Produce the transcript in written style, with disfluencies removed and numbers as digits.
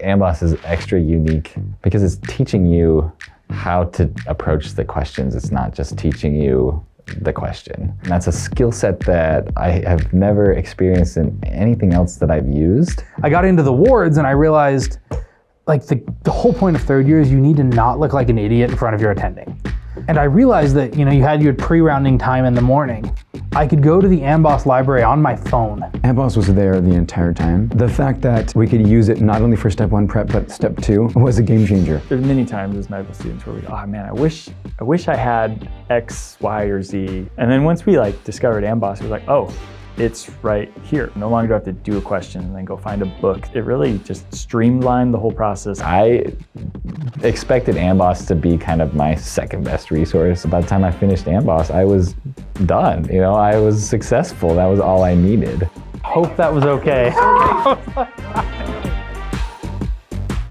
Amboss is extra unique because it's teaching you how to approach the questions. It's not just teaching you the question. And that's a skill set that I have never experienced in anything else that I've used. I got into the wards and I realized like the whole point of third year is you need to not look like an idiot in front of your attending. And I realized that, you had pre-rounding time in the morning. I could go to the Amboss library on my phone. Amboss was there the entire time. The fact that we could use it not only for step 1 prep, but step 2 was a game changer. There's many times as medical students where we go, oh man, I wish I had X, Y, or Z. And then once we discovered Amboss, we were like, oh, it's right here. No longer do I have to do a question and then go find a book. It really just streamlined the whole process. I expected Amboss to be kind of my second best resource. By the time I finished Amboss, I was done. I was successful. That was all I needed. Hope that was okay.